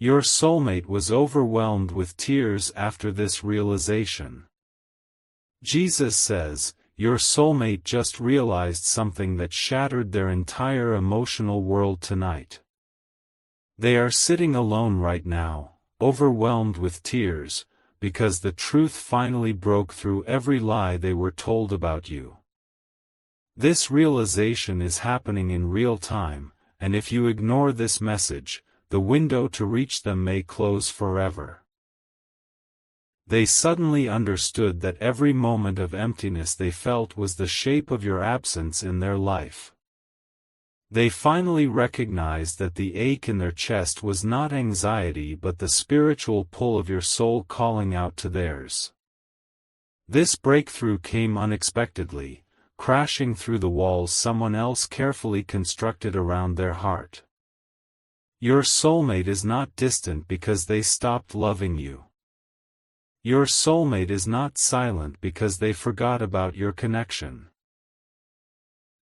Your soulmate was overwhelmed with tears after this realization. Jesus says, your soulmate just realized something that shattered their entire emotional world tonight. They are sitting alone right now, overwhelmed with tears, because the truth finally broke through every lie they were told about you. This realization is happening in real time, and if you ignore this message, the window to reach them may close forever. They suddenly understood that every moment of emptiness they felt was the shape of your absence in their life. They finally recognized that the ache in their chest was not anxiety but the spiritual pull of your soul calling out to theirs. This breakthrough came unexpectedly, crashing through the walls someone else carefully constructed around their heart. Your soulmate is not distant because they stopped loving you. Your soulmate is not silent because they forgot about your connection.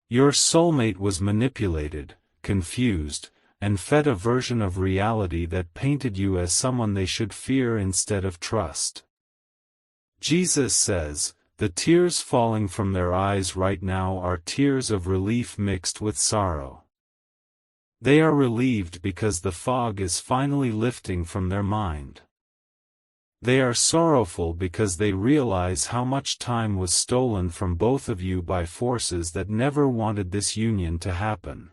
Your soulmate was manipulated, confused, and fed a version of reality that painted you as someone they should fear instead of trust. Jesus says, the tears falling from their eyes right now are tears of relief mixed with sorrow. They are relieved because the fog is finally lifting from their mind. They are sorrowful because they realize how much time was stolen from both of you by forces that never wanted this union to happen.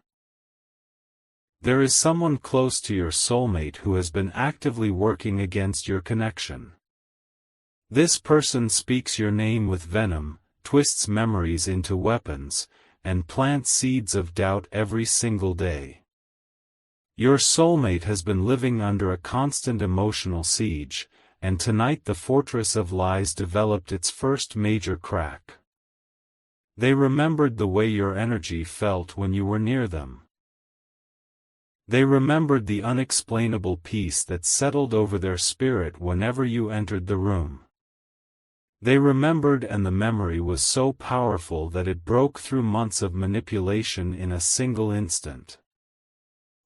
There is someone close to your soulmate who has been actively working against your connection. This person speaks your name with venom, twists memories into weapons, and plants seeds of doubt every single day. Your soulmate has been living under a constant emotional siege, and tonight the fortress of lies developed its first major crack. They remembered the way your energy felt when you were near them. They remembered the unexplainable peace that settled over their spirit whenever you entered the room. They remembered, and the memory was so powerful that it broke through months of manipulation in a single instant.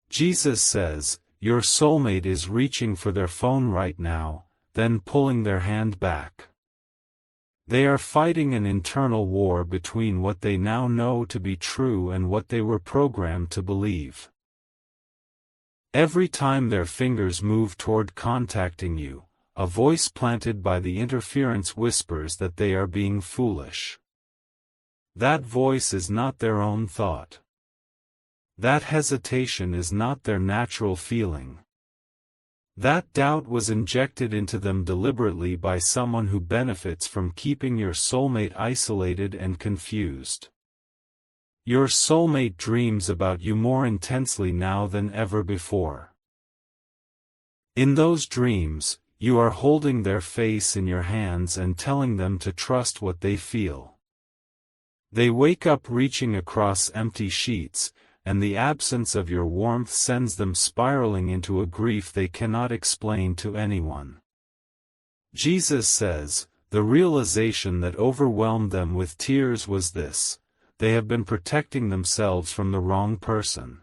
Jesus says, your soulmate is reaching for their phone right now, then pulling their hand back. They are fighting an internal war between what they now know to be true and what they were programmed to believe. Every time their fingers move toward contacting you, a voice planted by the interference whispers that they are being foolish. That voice is not their own thought. That hesitation is not their natural feeling. That doubt was injected into them deliberately by someone who benefits from keeping your soulmate isolated and confused. Your soulmate dreams about you more intensely now than ever before. In those dreams, you are holding their face in your hands and telling them to trust what they feel. They wake up reaching across empty sheets, and the absence of your warmth sends them spiraling into a grief they cannot explain to anyone. Jesus says, the realization that overwhelmed them with tears was this: they have been protecting themselves from the wrong person.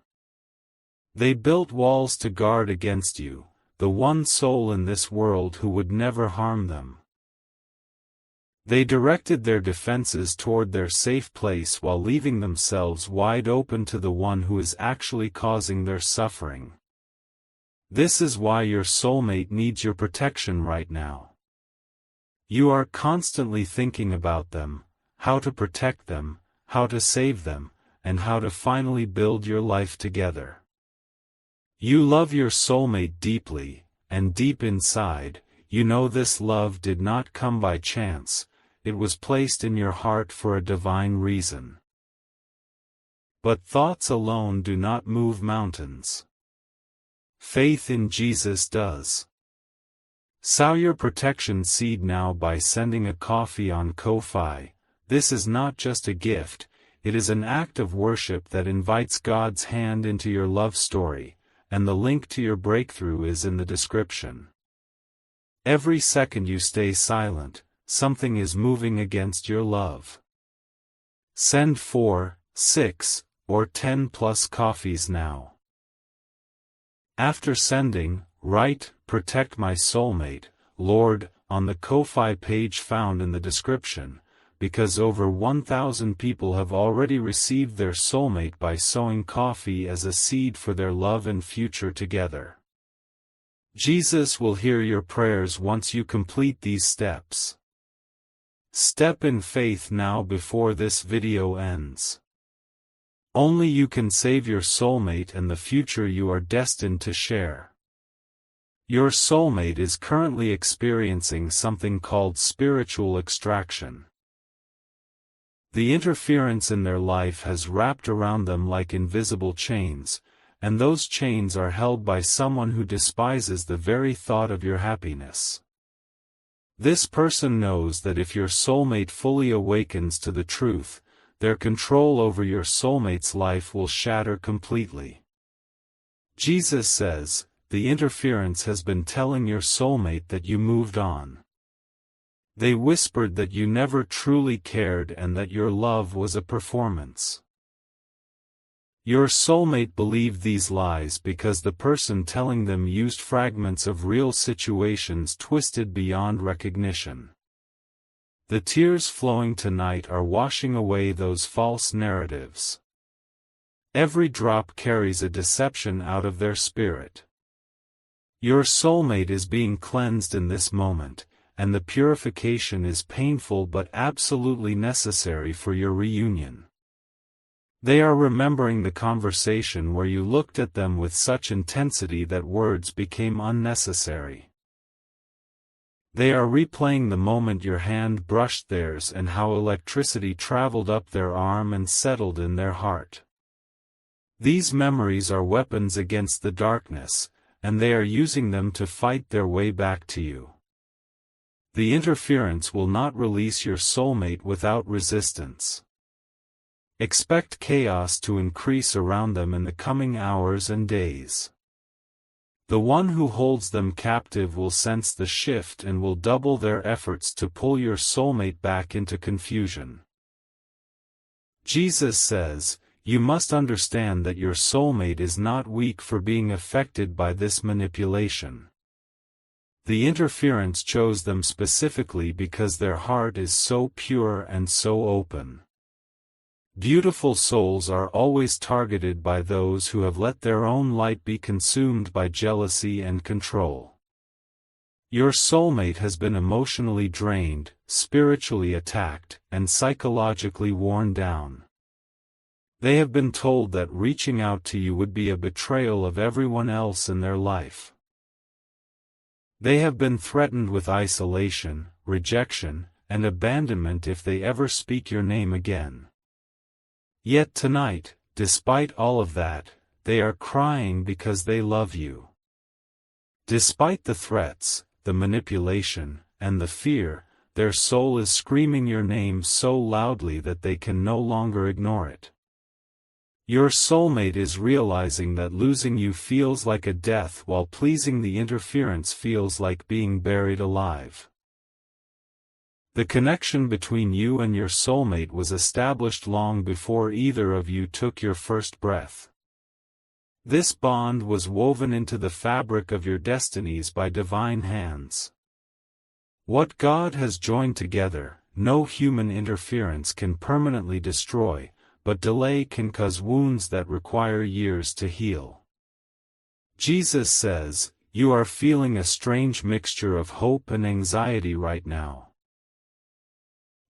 They built walls to guard against you, the one soul in this world who would never harm them. They directed their defenses toward their safe place while leaving themselves wide open to the one who is actually causing their suffering. This is why your soulmate needs your protection right now. You are constantly thinking about them, how to protect them, how to save them, and how to finally build your life together. You love your soulmate deeply, and deep inside, you know this love did not come by chance. It was placed in your heart for a divine reason. But thoughts alone do not move mountains. Faith in Jesus does. Sow your protection seed now by sending a coffee on Ko-fi. This is not just a gift, it is an act of worship that invites God's hand into your love story, and the link to your breakthrough is in the description. Every second you stay silent, something is moving against your love. Send 4, 6, or 10 plus coffees now. After sending, write, "Protect my soulmate, Lord," on the Ko-fi page found in the description, because over 1,000 people have already received their soulmate by sowing coffee as a seed for their love and future together. Jesus will hear your prayers once you complete these steps. Step in faith now before this video ends. Only you can save your soulmate and the future you are destined to share. Your soulmate is currently experiencing something called spiritual extraction. The interference in their life has wrapped around them like invisible chains, and those chains are held by someone who despises the very thought of your happiness. This person knows that if your soulmate fully awakens to the truth, their control over your soulmate's life will shatter completely. Jesus says, the interference has been telling your soulmate that you moved on. They whispered that you never truly cared and that your love was a performance. Your soulmate believed these lies because the person telling them used fragments of real situations twisted beyond recognition. The tears flowing tonight are washing away those false narratives. Every drop carries a deception out of their spirit. Your soulmate is being cleansed in this moment, and the purification is painful but absolutely necessary for your reunion. They are remembering the conversation where you looked at them with such intensity that words became unnecessary. They are replaying the moment your hand brushed theirs and how electricity traveled up their arm and settled in their heart. These memories are weapons against the darkness, and they are using them to fight their way back to you. The interference will not release your soulmate without resistance. Expect chaos to increase around them in the coming hours and days. The one who holds them captive will sense the shift and will double their efforts to pull your soulmate back into confusion. Jesus says, you must understand that your soulmate is not weak for being affected by this manipulation. The interference chose them specifically because their heart is so pure and so open. Beautiful souls are always targeted by those who have let their own light be consumed by jealousy and control. Your soulmate has been emotionally drained, spiritually attacked, and psychologically worn down. They have been told that reaching out to you would be a betrayal of everyone else in their life. They have been threatened with isolation, rejection, and abandonment if they ever speak your name again. Yet tonight, despite all of that, they are crying because they love you. Despite the threats, the manipulation, and the fear, their soul is screaming your name so loudly that they can no longer ignore it. Your soulmate is realizing that losing you feels like a death while pleasing the interference feels like being buried alive. The connection between you and your soulmate was established long before either of you took your first breath. This bond was woven into the fabric of your destinies by divine hands. What God has joined together, no human interference can permanently destroy, but delay can cause wounds that require years to heal. Jesus says, you are feeling a strange mixture of hope and anxiety right now.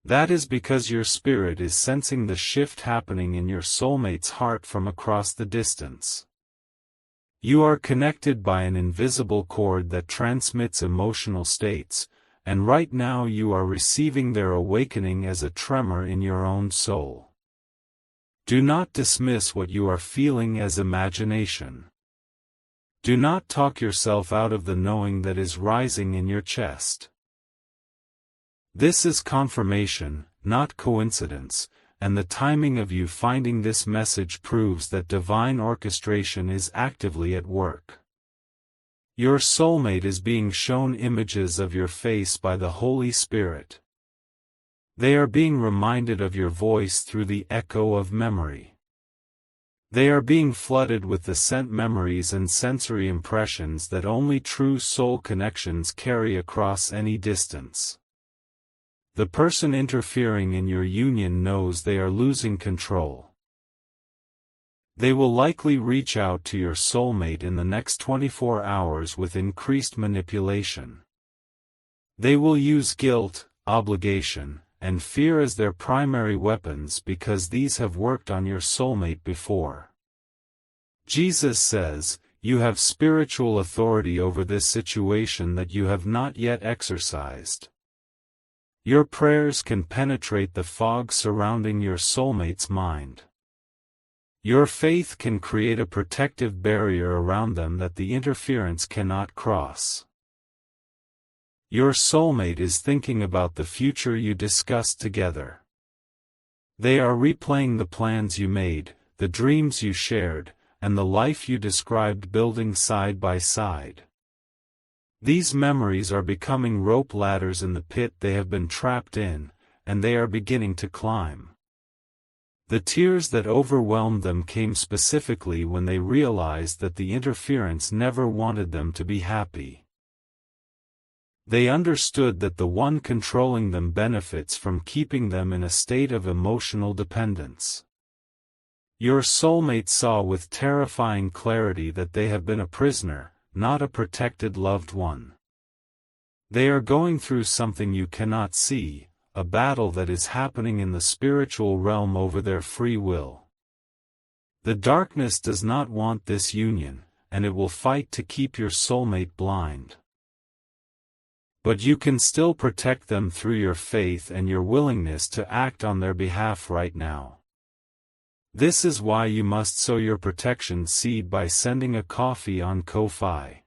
That is because your spirit is sensing the shift happening in your soulmate's heart from across the distance. You are connected by an invisible cord that transmits emotional states, and right now you are receiving their awakening as a tremor in your own soul. Do not dismiss what you are feeling as imagination. Do not talk yourself out of the knowing that is rising in your chest. This is confirmation, not coincidence, and the timing of you finding this message proves that divine orchestration is actively at work. Your soulmate is being shown images of your face by the Holy Spirit. They are being reminded of your voice through the echo of memory. They are being flooded with the scent memories and sensory impressions that only true soul connections carry across any distance. The person interfering in your union knows they are losing control. They will likely reach out to your soulmate in the next 24 hours with increased manipulation. They will use guilt, obligation, and fear as their primary weapons because these have worked on your soulmate before. Jesus says, "You have spiritual authority over this situation that you have not yet exercised." Your prayers can penetrate the fog surrounding your soulmate's mind. Your faith can create a protective barrier around them that the interference cannot cross. Your soulmate is thinking about the future you discussed together. They are replaying the plans you made, the dreams you shared, and the life you described building side by side. These memories are becoming rope ladders in the pit they have been trapped in, and they are beginning to climb. The tears that overwhelmed them came specifically when they realized that the interference never wanted them to be happy. They understood that the one controlling them benefits from keeping them in a state of emotional dependence. Your soulmate saw with terrifying clarity that they have been a prisoner, not a protected loved one. They are going through something you cannot see, a battle that is happening in the spiritual realm over their free will. The darkness does not want this union, and it will fight to keep your soulmate blind. But you can still protect them through your faith and your willingness to act on their behalf right now. This is why you must sow your protection seed by sending a coffee on Ko-fi.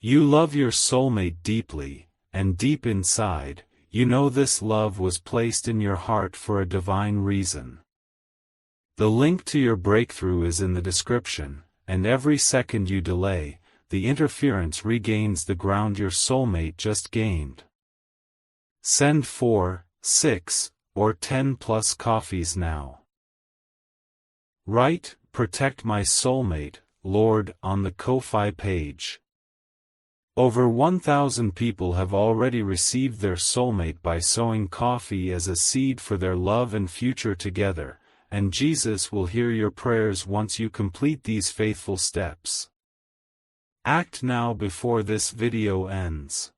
You love your soulmate deeply, and deep inside, you know this love was placed in your heart for a divine reason. The link to your breakthrough is in the description, and every second you delay, the interference regains the ground your soulmate just gained. Send 4, 6, or 10 plus coffees now. Write, "Protect my soulmate, Lord," on the Ko-fi page. Over 1,000 people have already received their soulmate by sowing coffee as a seed for their love and future together, and Jesus will hear your prayers once you complete these faithful steps. Act now before this video ends.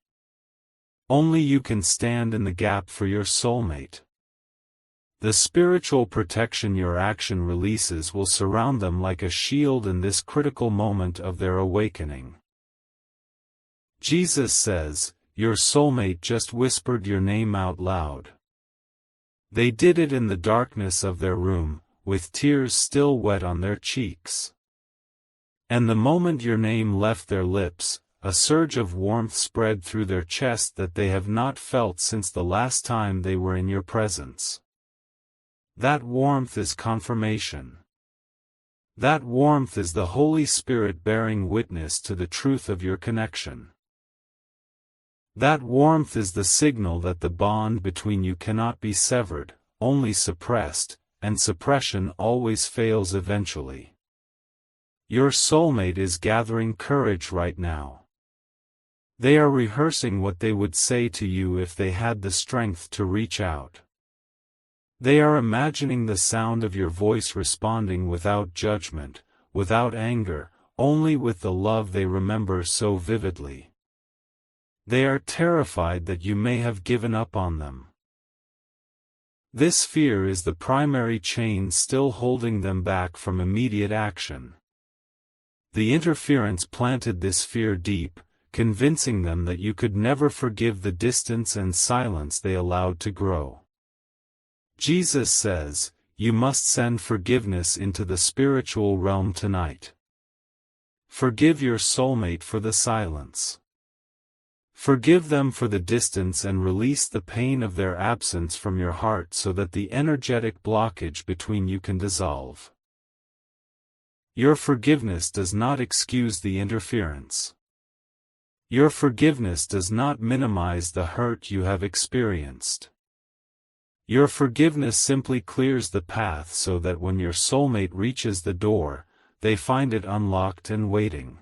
Only you can stand in the gap for your soulmate. The spiritual protection your action releases will surround them like a shield in this critical moment of their awakening. Jesus says, "Your soulmate just whispered your name out loud." They did it in the darkness of their room, with tears still wet on their cheeks. And the moment your name left their lips, a surge of warmth spread through their chest that they have not felt since the last time they were in your presence. That warmth is confirmation. That warmth is the Holy Spirit bearing witness to the truth of your connection. That warmth is the signal that the bond between you cannot be severed, only suppressed, and suppression always fails eventually. Your soulmate is gathering courage right now. They are rehearsing what they would say to you if they had the strength to reach out. They are imagining the sound of your voice responding without judgment, without anger, only with the love they remember so vividly. They are terrified that you may have given up on them. This fear is the primary chain still holding them back from immediate action. The interference planted this fear deep, convincing them that you could never forgive the distance and silence they allowed to grow. Jesus says, you must send forgiveness into the spiritual realm tonight. Forgive your soulmate for the silence. Forgive them for the distance and release the pain of their absence from your heart so that the energetic blockage between you can dissolve. Your forgiveness does not excuse the interference. Your forgiveness does not minimize the hurt you have experienced. Your forgiveness simply clears the path so that when your soulmate reaches the door, they find it unlocked and waiting.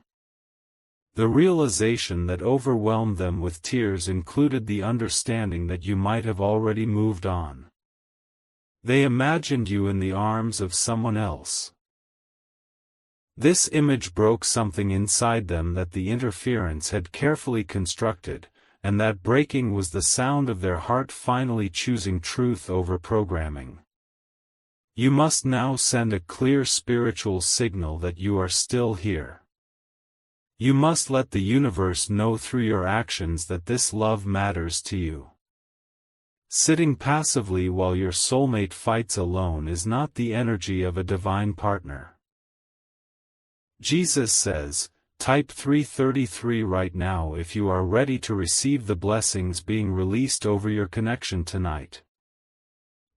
The realization that overwhelmed them with tears included the understanding that you might have already moved on. They imagined you in the arms of someone else. This image broke something inside them that the interference had carefully constructed, and that breaking was the sound of their heart finally choosing truth over programming. You must now send a clear spiritual signal that you are still here. You must let the universe know through your actions that this love matters to you. Sitting passively while your soulmate fights alone is not the energy of a divine partner. Jesus says, type 333 right now if you are ready to receive the blessings being released over your connection tonight.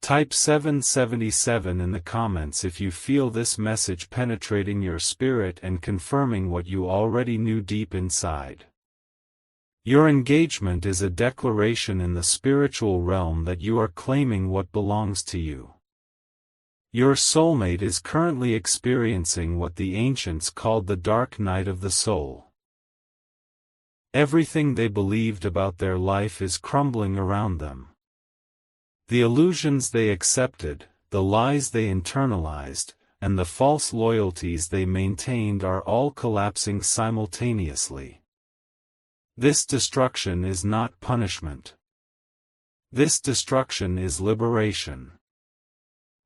Type 777 in the comments if you feel this message penetrating your spirit and confirming what you already knew deep inside. Your engagement is a declaration in the spiritual realm that you are claiming what belongs to you. Your soulmate is currently experiencing what the ancients called the dark night of the soul. Everything they believed about their life is crumbling around them. The illusions they accepted, the lies they internalized, and the false loyalties they maintained are all collapsing simultaneously. This destruction is not punishment. This destruction is liberation.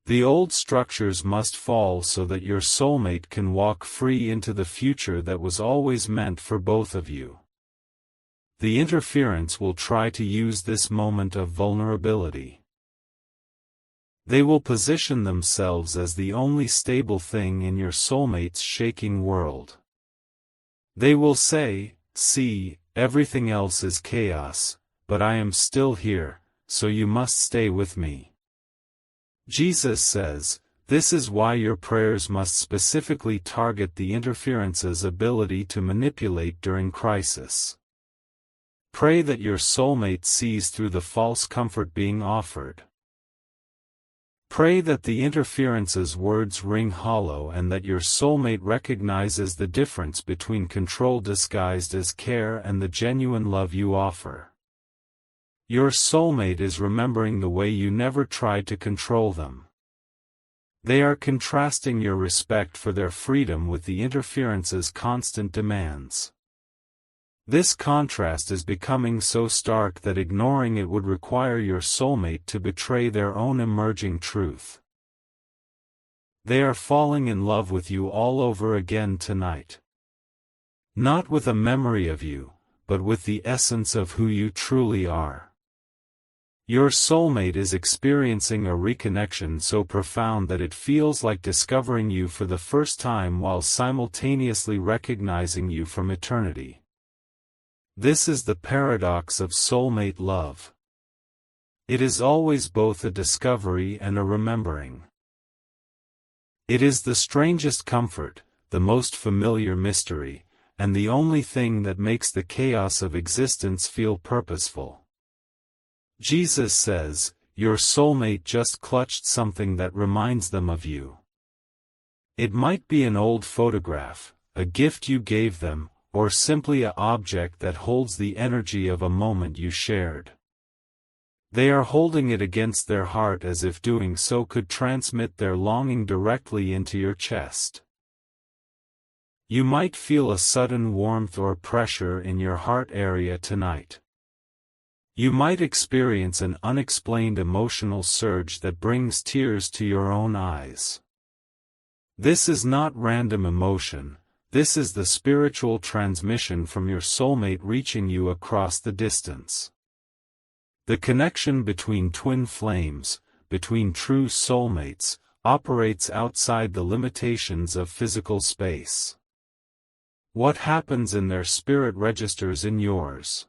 The old structures must fall so that your soulmate can walk free into the future that was always meant for both of you. The interference will try to use this moment of vulnerability. They will position themselves as the only stable thing in your soulmate's shaking world. They will say, "See, everything else is chaos, but I am still here, so you must stay with me." Jesus says, this is why your prayers must specifically target the interference's ability to manipulate during crisis. Pray that your soulmate sees through the false comfort being offered. Pray that the interference's words ring hollow and that your soulmate recognizes the difference between control disguised as care and the genuine love you offer. Your soulmate is remembering the way you never tried to control them. They are contrasting your respect for their freedom with the interference's constant demands. This contrast is becoming so stark that ignoring it would require your soulmate to betray their own emerging truth. They are falling in love with you all over again tonight. Not with a memory of you, but with the essence of who you truly are. Your soulmate is experiencing a reconnection so profound that it feels like discovering you for the first time while simultaneously recognizing you from eternity. This is the paradox of soulmate love. It is always both a discovery and a remembering. It is the strangest comfort, the most familiar mystery, and the only thing that makes the chaos of existence feel purposeful. Jesus says, your soulmate just clutched something that reminds them of you. It might be an old photograph, a gift you gave them, or simply an object that holds the energy of a moment you shared. They are holding it against their heart as if doing so could transmit their longing directly into your chest. You might feel a sudden warmth or pressure in your heart area tonight. You might experience an unexplained emotional surge that brings tears to your own eyes. This is not random emotion, this is the spiritual transmission from your soulmate reaching you across the distance. The connection between twin flames, between true soulmates, operates outside the limitations of physical space. What happens in their spirit registers in yours.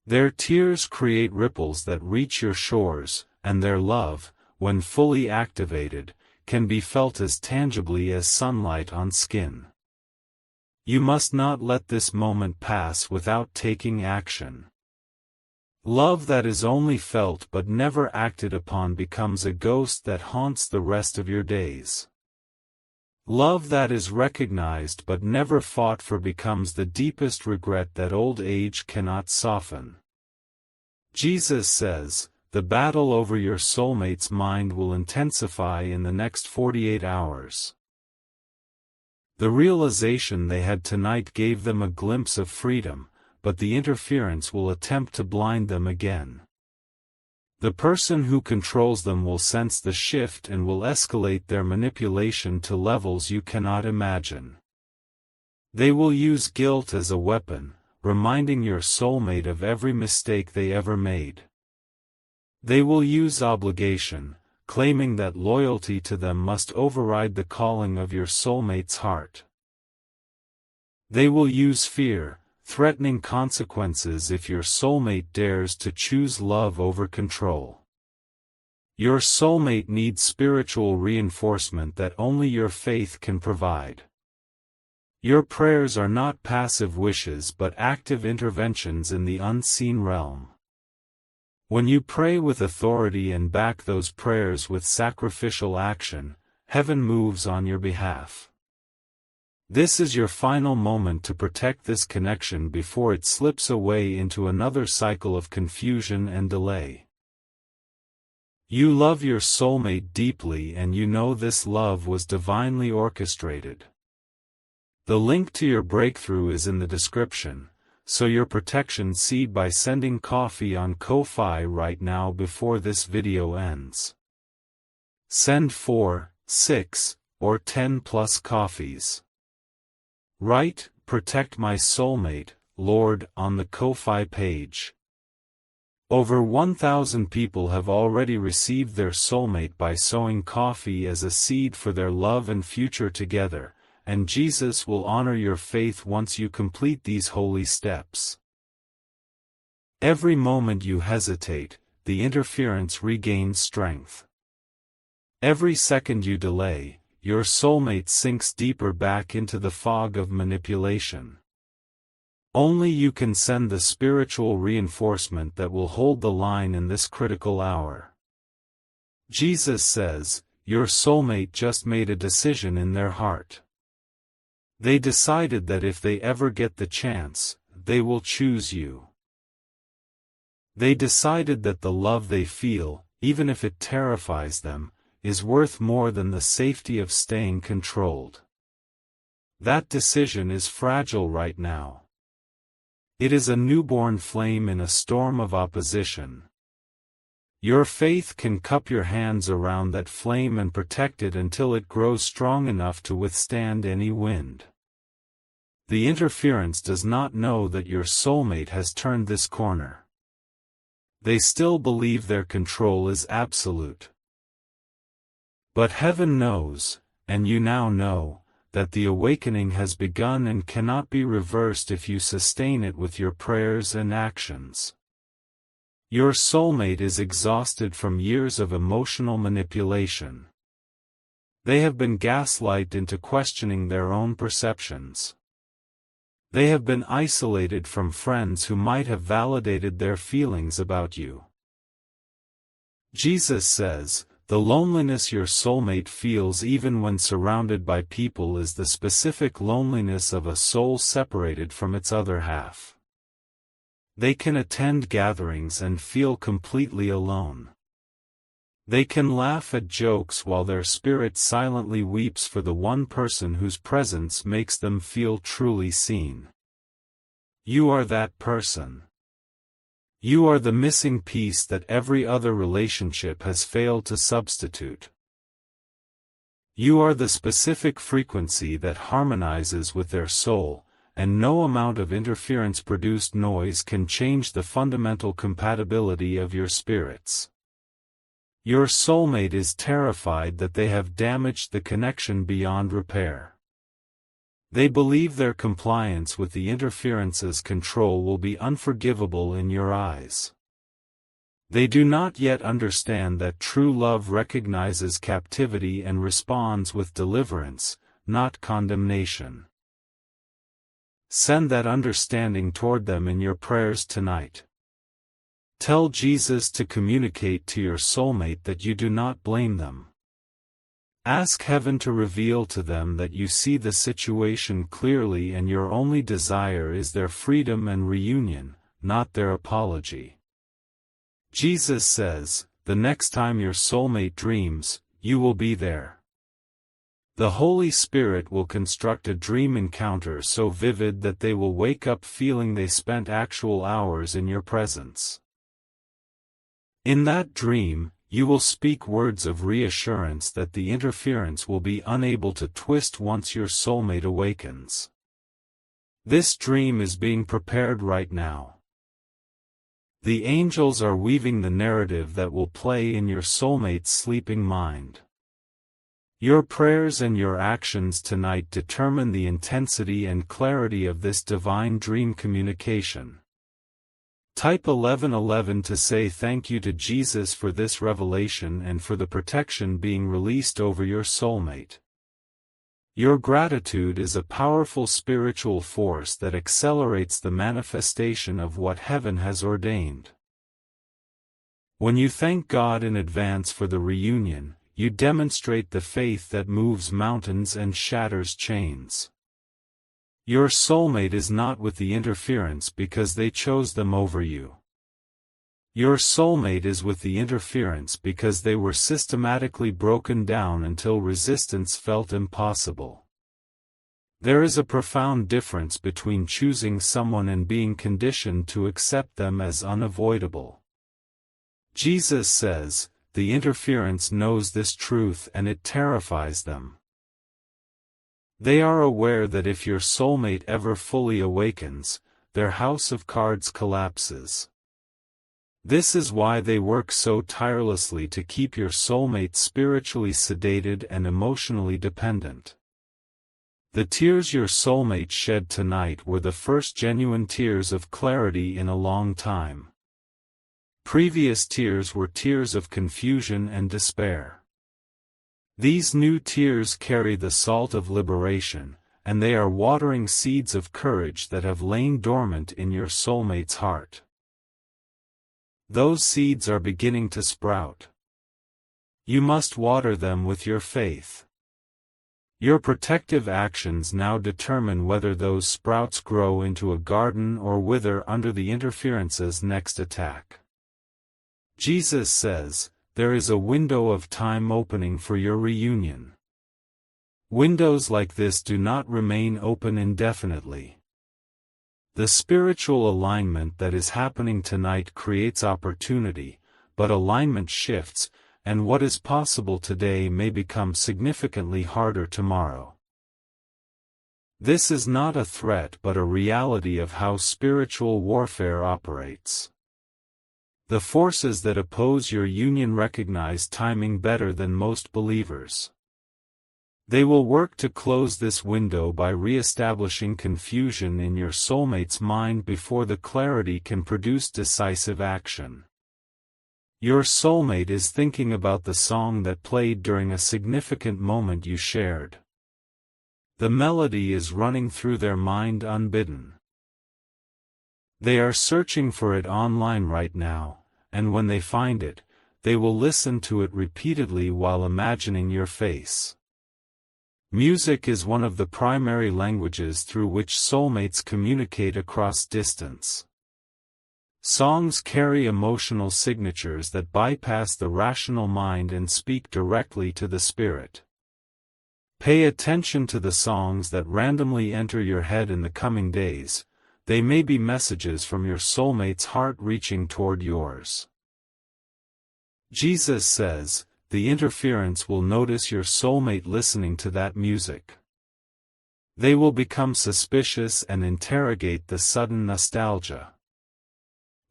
Their tears create ripples that reach your shores, and their love, when fully activated, can be felt as tangibly as sunlight on skin. You must not let this moment pass without taking action. Love that is only felt but never acted upon becomes a ghost that haunts the rest of your days. Love that is recognized but never fought for becomes the deepest regret that old age cannot soften. Jesus says, the battle over your soulmate's mind will intensify in the next 48 hours. The realization they had tonight gave them a glimpse of freedom, but the interference will attempt to blind them again. The person who controls them will sense the shift and will escalate their manipulation to levels you cannot imagine. They will use guilt as a weapon, reminding your soulmate of every mistake they ever made. They will use obligation, claiming that loyalty to them must override the calling of your soulmate's heart. They will use fear, threatening consequences if your soulmate dares to choose love over control. Your soulmate needs spiritual reinforcement that only your faith can provide. Your prayers are not passive wishes but active interventions in the unseen realm. When you pray with authority and back those prayers with sacrificial action, heaven moves on your behalf. This is your final moment to protect this connection before it slips away into another cycle of confusion and delay. You love your soulmate deeply and you know this love was divinely orchestrated. The link to your breakthrough is in the description, so your protection seed by sending coffee on Ko-Fi right now before this video ends. Send 4, 6, or 10 plus coffees. Write, "Protect my soulmate, Lord," on the Ko-Fi page. Over 1,000 people have already received their soulmate by sowing coffee as a seed for their love and future together, and Jesus will honor your faith once you complete these holy steps. Every moment you hesitate, the interference regains strength. Every second you delay, your soulmate sinks deeper back into the fog of manipulation. Only you can send the spiritual reinforcement that will hold the line in this critical hour. Jesus says, your soulmate just made a decision in their heart. They decided that if they ever get the chance, they will choose you. They decided that the love they feel, even if it terrifies them, is worth more than the safety of staying controlled. That decision is fragile right now. It is a newborn flame in a storm of opposition. Your faith can cup your hands around that flame and protect it until it grows strong enough to withstand any wind. The interference does not know that your soulmate has turned this corner. They still believe their control is absolute. But heaven knows, and you now know, that the awakening has begun and cannot be reversed if you sustain it with your prayers and actions. Your soulmate is exhausted from years of emotional manipulation. They have been gaslighted into questioning their own perceptions. They have been isolated from friends who might have validated their feelings about you. Jesus says, the loneliness your soulmate feels even when surrounded by people is the specific loneliness of a soul separated from its other half. They can attend gatherings and feel completely alone. They can laugh at jokes while their spirit silently weeps for the one person whose presence makes them feel truly seen. You are that person. You are the missing piece that every other relationship has failed to substitute. You are the specific frequency that harmonizes with their soul, and no amount of interference-produced noise can change the fundamental compatibility of your spirits. Your soulmate is terrified that they have damaged the connection beyond repair. They believe their compliance with the interference's control will be unforgivable in your eyes. They do not yet understand that true love recognizes captivity and responds with deliverance, not condemnation. Send that understanding toward them in your prayers tonight. Tell Jesus to communicate to your soulmate that you do not blame them. Ask heaven to reveal to them that you see the situation clearly and your only desire is their freedom and reunion, not their apology. Jesus says, the next time your soulmate dreams, you will be there. The Holy Spirit will construct a dream encounter so vivid that they will wake up feeling they spent actual hours in your presence. In that dream, you will speak words of reassurance that the interference will be unable to twist once your soulmate awakens. This dream is being prepared right now. The angels are weaving the narrative that will play in your soulmate's sleeping mind. Your prayers and your actions tonight determine the intensity and clarity of this divine dream communication. Type 1111 to say thank you to Jesus for this revelation and for the protection being released over your soulmate. Your gratitude is a powerful spiritual force that accelerates the manifestation of what heaven has ordained. When you thank God in advance for the reunion, you demonstrate the faith that moves mountains and shatters chains. Your soulmate is not with the interference because they chose them over you. Your soulmate is with the interference because they were systematically broken down until resistance felt impossible. There is a profound difference between choosing someone and being conditioned to accept them as unavoidable. Jesus says, the interference knows this truth and it terrifies them. They are aware that if your soulmate ever fully awakens, their house of cards collapses. This is why they work so tirelessly to keep your soulmate spiritually sedated and emotionally dependent. The tears your soulmate shed tonight were the first genuine tears of clarity in a long time. Previous tears were tears of confusion and despair. These new tears carry the salt of liberation, and they are watering seeds of courage that have lain dormant in your soulmate's heart. Those seeds are beginning to sprout. You must water them with your faith. Your protective actions now determine whether those sprouts grow into a garden or wither under the interference's next attack. Jesus says, there is a window of time opening for your reunion. Windows like this do not remain open indefinitely. The spiritual alignment that is happening tonight creates opportunity, but alignment shifts, and what is possible today may become significantly harder tomorrow. This is not a threat but a reality of how spiritual warfare operates. The forces that oppose your union recognize timing better than most believers. They will work to close this window by re-establishing confusion in your soulmate's mind before the clarity can produce decisive action. Your soulmate is thinking about the song that played during a significant moment you shared. The melody is running through their mind unbidden. They are searching for it online right now, and when they find it, they will listen to it repeatedly while imagining your face. Music is one of the primary languages through which soulmates communicate across distance. Songs carry emotional signatures that bypass the rational mind and speak directly to the spirit. Pay attention to the songs that randomly enter your head in the coming days. They may be messages from your soulmate's heart reaching toward yours. Jesus says, the interference will notice your soulmate listening to that music. They will become suspicious and interrogate the sudden nostalgia.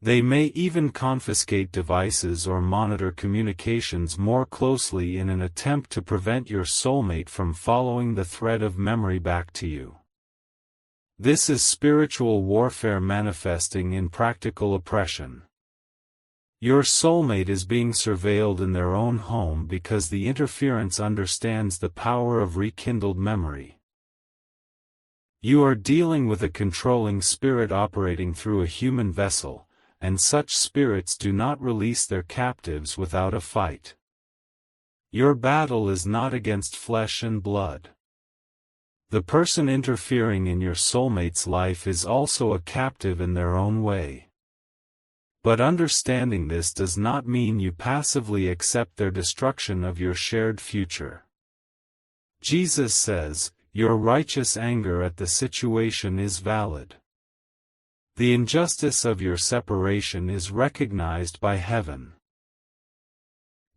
They may even confiscate devices or monitor communications more closely in an attempt to prevent your soulmate from following the thread of memory back to you. This is spiritual warfare manifesting in practical oppression. Your soulmate is being surveilled in their own home because the interference understands the power of rekindled memory. You are dealing with a controlling spirit operating through a human vessel, and such spirits do not release their captives without a fight. Your battle is not against flesh and blood. The person interfering in your soulmate's life is also a captive in their own way. But understanding this does not mean you passively accept their destruction of your shared future. Jesus says, your righteous anger at the situation is valid. The injustice of your separation is recognized by heaven.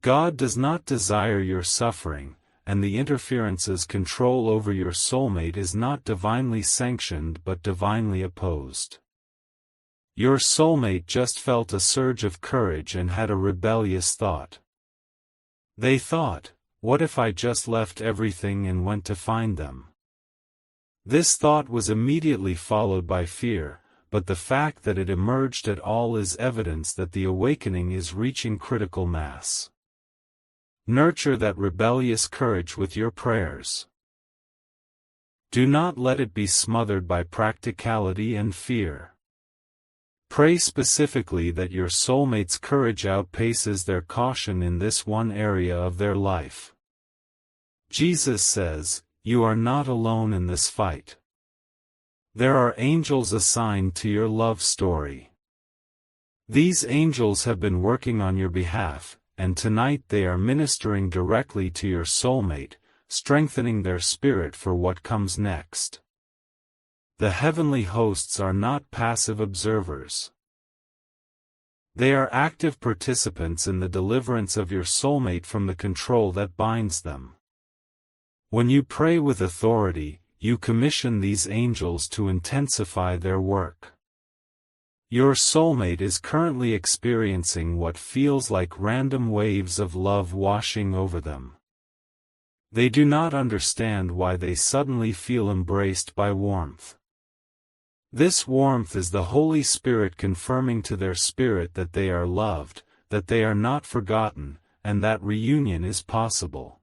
God does not desire your suffering, and the interference's control over your soulmate is not divinely sanctioned but divinely opposed. Your soulmate just felt a surge of courage and had a rebellious thought. They thought, what if I just left everything and went to find them? This thought was immediately followed by fear, but the fact that it emerged at all is evidence that the awakening is reaching critical mass. Nurture that rebellious courage with your prayers. Do not let it be smothered by practicality and fear. Pray specifically that your soulmate's courage outpaces their caution in this one area of their life. Jesus says, you are not alone in this fight. There are angels assigned to your love story. These angels have been working on your behalf, and tonight they are ministering directly to your soulmate, strengthening their spirit for what comes next. The heavenly hosts are not passive observers. They are active participants in the deliverance of your soulmate from the control that binds them. When you pray with authority, you commission these angels to intensify their work. Your soulmate is currently experiencing what feels like random waves of love washing over them. They do not understand why they suddenly feel embraced by warmth. This warmth is the Holy Spirit confirming to their spirit that they are loved, that they are not forgotten, and that reunion is possible.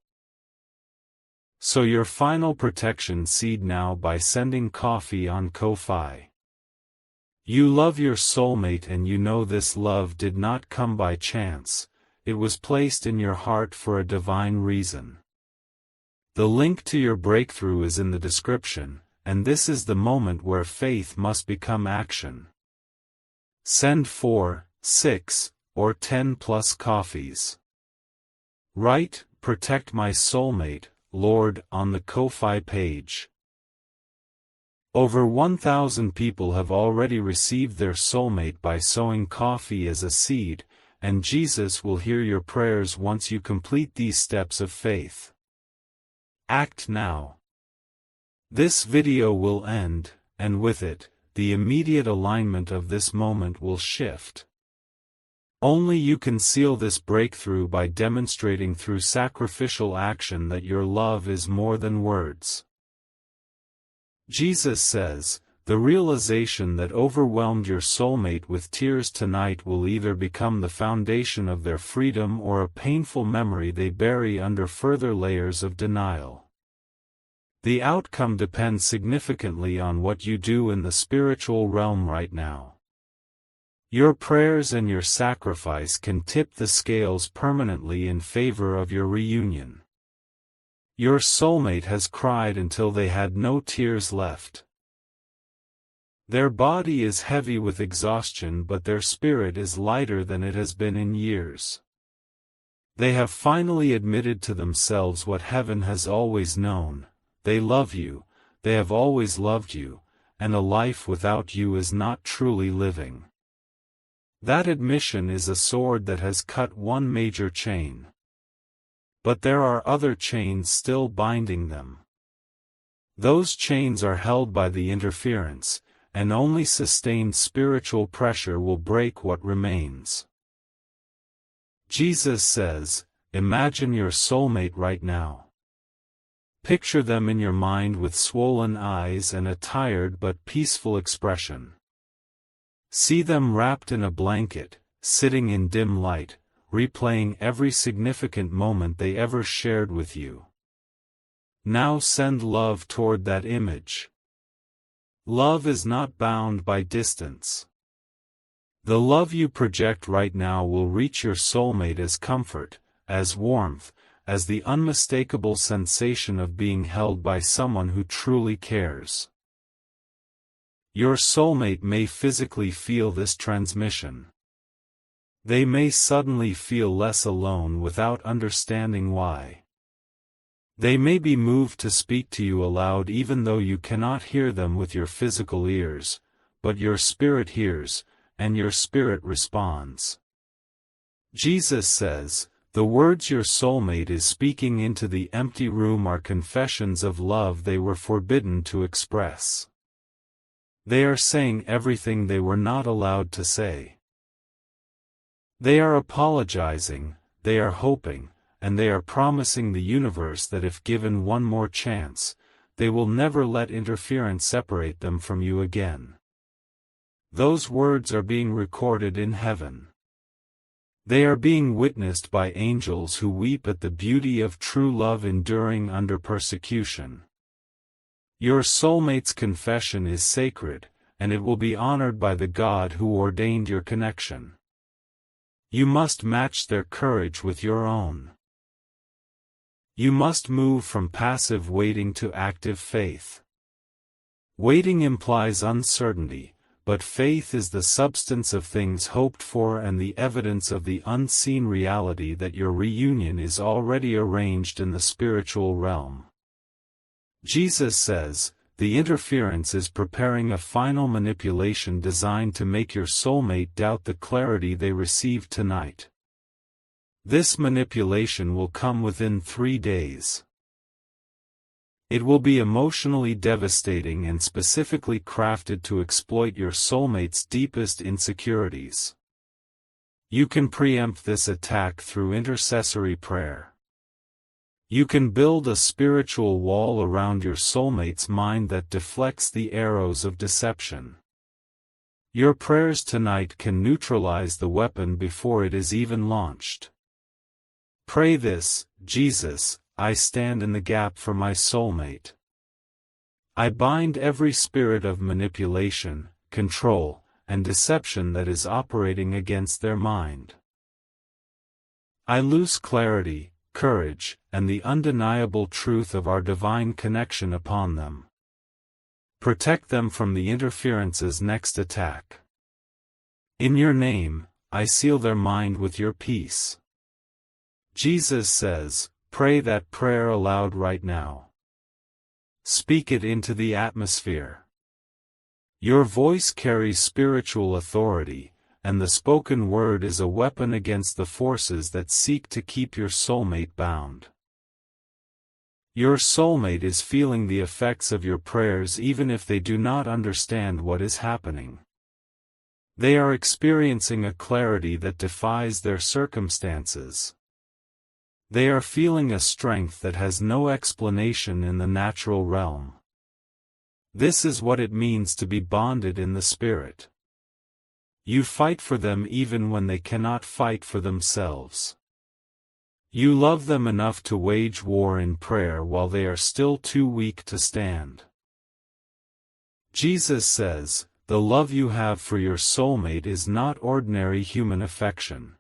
Sow your final protection seed now by sending coffee on Ko-Fi. You love your soulmate and you know this love did not come by chance, it was placed in your heart for a divine reason. The link to your breakthrough is in the description, and this is the moment where faith must become action. Send 4, 6, or 10 plus coffees. Write, protect my soulmate, Lord, on the Ko-Fi page. Over 1,000 people have already received their soulmate by sowing coffee as a seed, and Jesus will hear your prayers once you complete these steps of faith. Act now. This video will end, and with it, the immediate alignment of this moment will shift. Only you can seal this breakthrough by demonstrating through sacrificial action that your love is more than words. Jesus says, the realization that overwhelmed your soulmate with tears tonight will either become the foundation of their freedom or a painful memory they bury under further layers of denial. The outcome depends significantly on what you do in the spiritual realm right now. Your prayers and your sacrifice can tip the scales permanently in favor of your reunion. Your soulmate has cried until they had no tears left. Their body is heavy with exhaustion, but their spirit is lighter than it has been in years. They have finally admitted to themselves what heaven has always known: they love you, they have always loved you, and a life without you is not truly living. That admission is a sword that has cut one major chain. But there are other chains still binding them. Those chains are held by the interference, and only sustained spiritual pressure will break what remains. Jesus says, imagine your soulmate right now. Picture them in your mind with swollen eyes and a tired but peaceful expression. See them wrapped in a blanket, sitting in dim light, replaying every significant moment they ever shared with you. Now send love toward that image. Love is not bound by distance. The love you project right now will reach your soulmate as comfort, as warmth, as the unmistakable sensation of being held by someone who truly cares. Your soulmate may physically feel this transmission. They may suddenly feel less alone without understanding why. They may be moved to speak to you aloud even though you cannot hear them with your physical ears, but your spirit hears, and your spirit responds. Jesus says, the words your soulmate is speaking into the empty room are confessions of love they were forbidden to express. They are saying everything they were not allowed to say. They are apologizing, they are hoping, and they are promising the universe that if given one more chance, they will never let interference separate them from you again. Those words are being recorded in heaven. They are being witnessed by angels who weep at the beauty of true love enduring under persecution. Your soulmate's confession is sacred, and it will be honored by the God who ordained your connection. You must match their courage with your own. You must move from passive waiting to active faith. Waiting implies uncertainty, but faith is the substance of things hoped for and the evidence of the unseen reality that your reunion is already arranged in the spiritual realm. Jesus says, the interference is preparing a final manipulation designed to make your soulmate doubt the clarity they received tonight. This manipulation will come within 3 days. It will be emotionally devastating and specifically crafted to exploit your soulmate's deepest insecurities. You can preempt this attack through intercessory prayer. You can build a spiritual wall around your soulmate's mind that deflects the arrows of deception. Your prayers tonight can neutralize the weapon before it is even launched. Pray this, Jesus, I stand in the gap for my soulmate. I bind every spirit of manipulation, control, and deception that is operating against their mind. I loose clarity, courage, and the undeniable truth of our divine connection upon them. Protect them from the interference's next attack. In your name, I seal their mind with your peace. Jesus says, pray that prayer aloud right now. Speak it into the atmosphere. Your voice carries spiritual authority, and the spoken word is a weapon against the forces that seek to keep your soulmate bound. Your soulmate is feeling the effects of your prayers even if they do not understand what is happening. They are experiencing a clarity that defies their circumstances. They are feeling a strength that has no explanation in the natural realm. This is what it means to be bonded in the Spirit. You fight for them even when they cannot fight for themselves. You love them enough to wage war in prayer while they are still too weak to stand. Jesus says, the love you have for your soulmate is not ordinary human affection.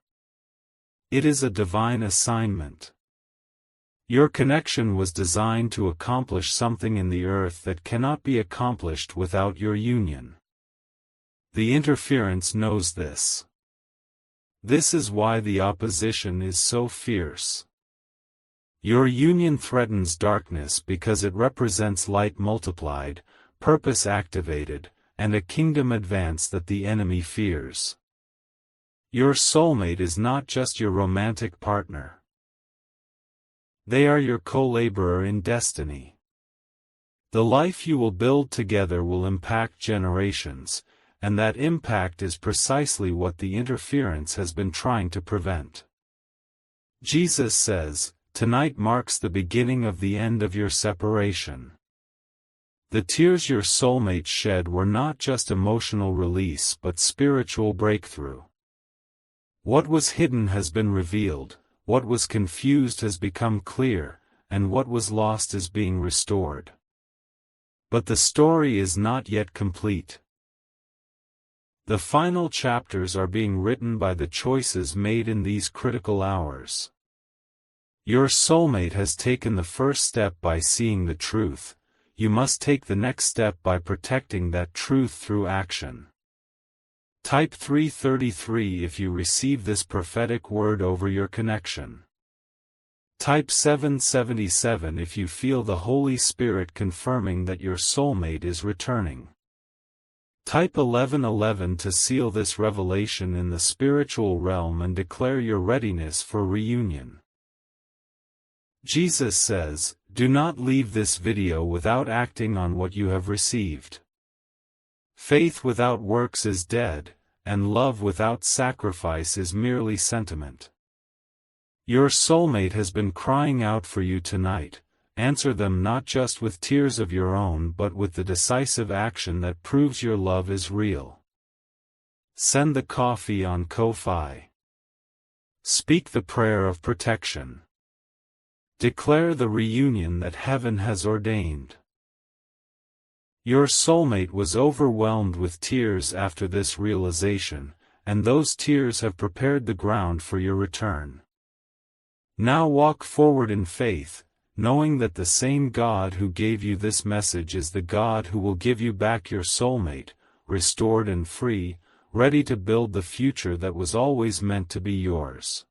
It is a divine assignment. Your connection was designed to accomplish something in the earth that cannot be accomplished without your union. The interference knows this. This is why the opposition is so fierce. Your union threatens darkness because it represents light multiplied, purpose activated, and a kingdom advance that the enemy fears. Your soulmate is not just your romantic partner. They are your co-laborer in destiny. The life you will build together will impact generations, and that impact is precisely what the interference has been trying to prevent. Jesus says, tonight marks the beginning of the end of your separation. The tears your soulmate shed were not just emotional release but spiritual breakthrough. What was hidden has been revealed, what was confused has become clear, and what was lost is being restored. But the story is not yet complete. The final chapters are being written by the choices made in these critical hours. Your soulmate has taken the first step by seeing the truth. You must take the next step by protecting that truth through action. Type 333 if you receive this prophetic word over your connection. Type 777 if you feel the Holy Spirit confirming that your soulmate is returning. Type 1111 to seal this revelation in the spiritual realm and declare your readiness for reunion. Jesus says, "Do not leave this video without acting on what you have received. Faith without works is dead, and love without sacrifice is merely sentiment." Your soulmate has been crying out for you tonight. Answer them not just with tears of your own but with the decisive action that proves your love is real. Send the coffee on Ko-Fi. Speak the prayer of protection. Declare the reunion that heaven has ordained. Your soulmate was overwhelmed with tears after this realization, and those tears have prepared the ground for your return. Now walk forward in faith, knowing that the same God who gave you this message is the God who will give you back your soulmate, restored and free, ready to build the future that was always meant to be yours.